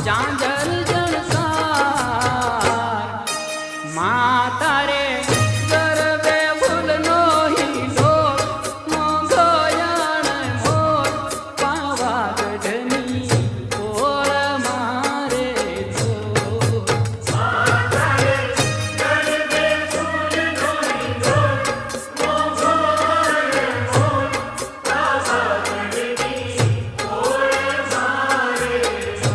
જાંજર જણસાર માતા રે ગરબે ફૂલનો હિલો મોગોયણ મોર પાવાગઢની ઓર મારે તો માતા રે ગરબે ફૂલનો હિલો મોગોયણ મોર પાવાગઢની ઓર મારે તો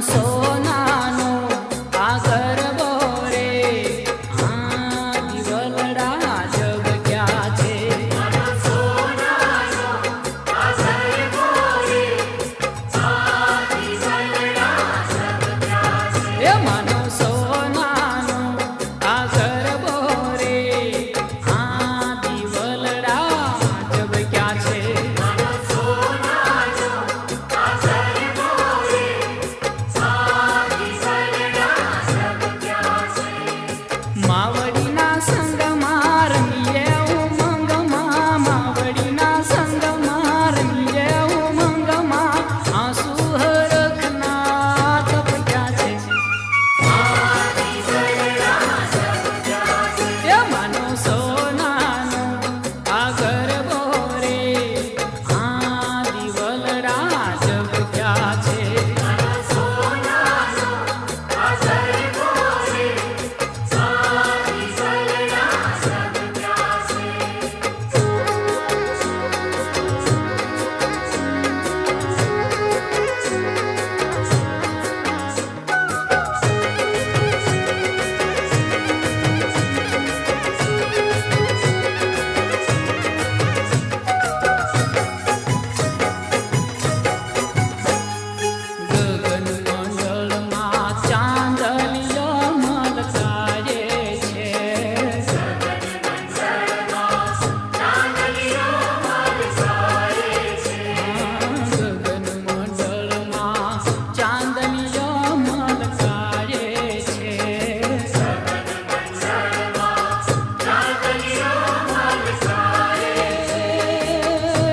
સોનાનો આ ગરબો રે આ દિવલડા જગ ક્યાં છે સોનાનો આ ગરબો રે આ દિવલડા જગ ક્યાં છે એ માનો સોનાનો આ ગરબો રે આ દિવલડા જગ ક્યાં છે સોનાનો આ ગરબો રે આ દિવલડા જગ ક્યાં છે માવડીના સંગમાં રમીએ ઉમંગમાં માવડીના સંગમાં રમીએ ઉમંગમાં આંસુ હરખના તપક્યા છે એ માનો સોનાનો આ ગરબો રે આ દિવલડા જગ ક્યાં છે સોનાનો આ ગરબો રે આ દિવલડા જગ ક્યાં છે ગગન મંડળમાં ચાંદલિયો મલકારે છે ગગન મંડળમાં ચાંદલિયો મલકારે છે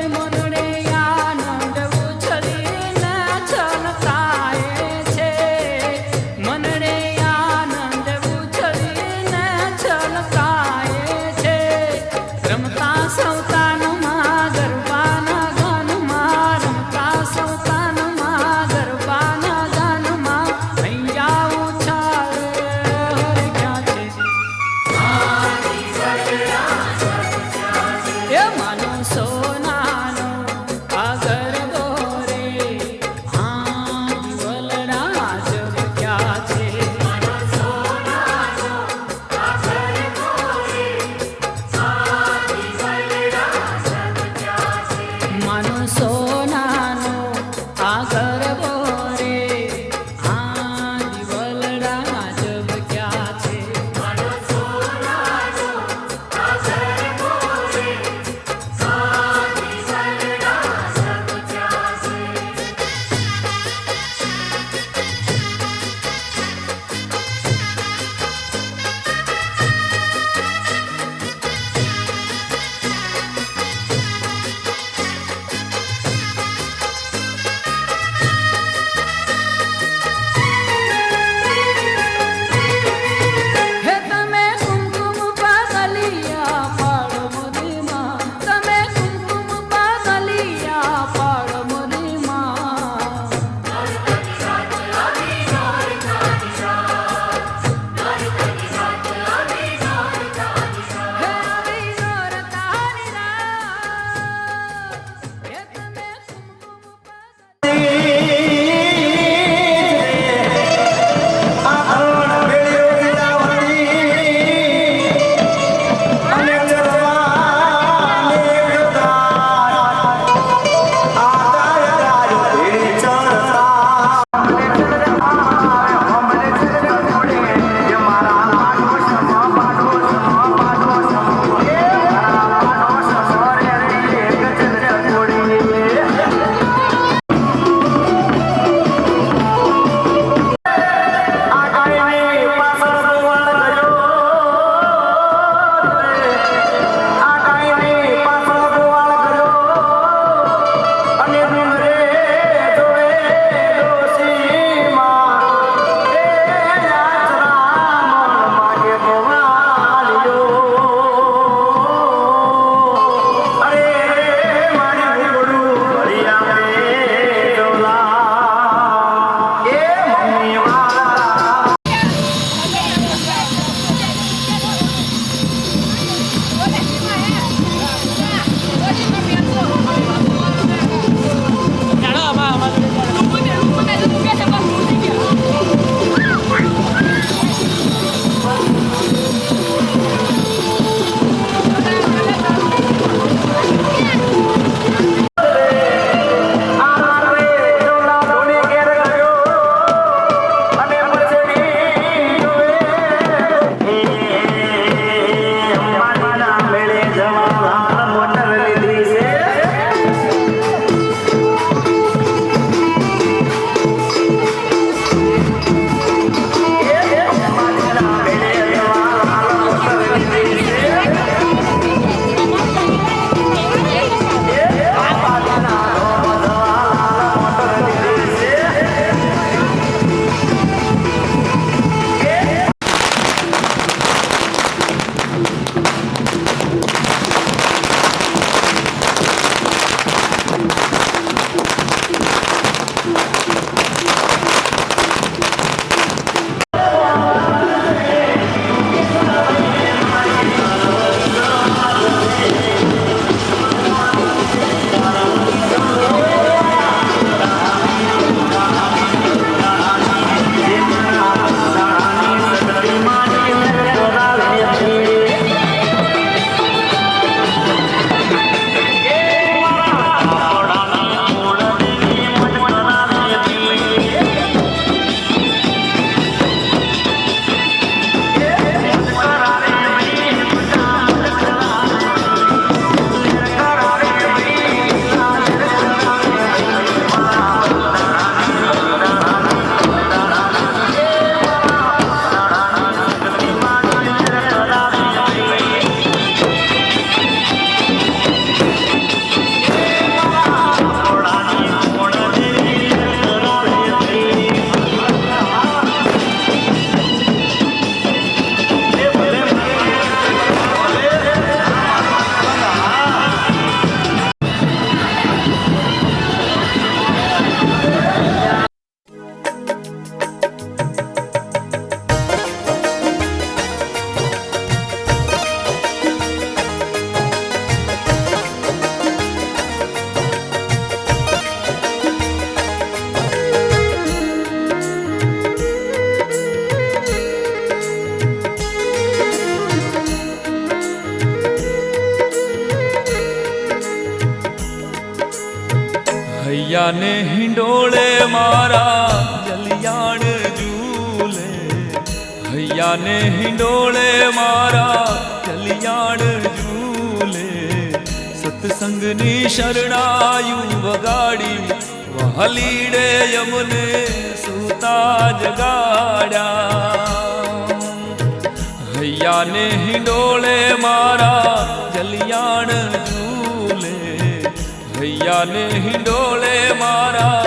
મનડે આનંદ ઉછળીને છલકાય છે મનડે આનંદ ઉછળીને છલકાય છે રમતા સૌતાનમાં ગરબાના ગાનમાં રમતા સૌતાનમાં ગરબાના ગાનમાં અહીંયા ઉછાળે હરખ્યા છે એ માનો સોનાનો આ ગરબો રે આ દિવલડા જગ ક્યાં છે માનો સોનાનો આ ગરબો રે આ દિવલડા જગ ક્યાં છે હૈયાને હિંડોળે મારા જલિયાણ ઝૂલે, હૈયાને હિંડોળે મારા જલિયાણ ઝૂલે. સત્સંગની શરણાયું વગાડી વહાલીડે યમને સૂતા જગાડ્યા. હૈયાને હિંડોળે મારા જલિયાણ ઝૂલે, હૈયાને હિંડોળે મારા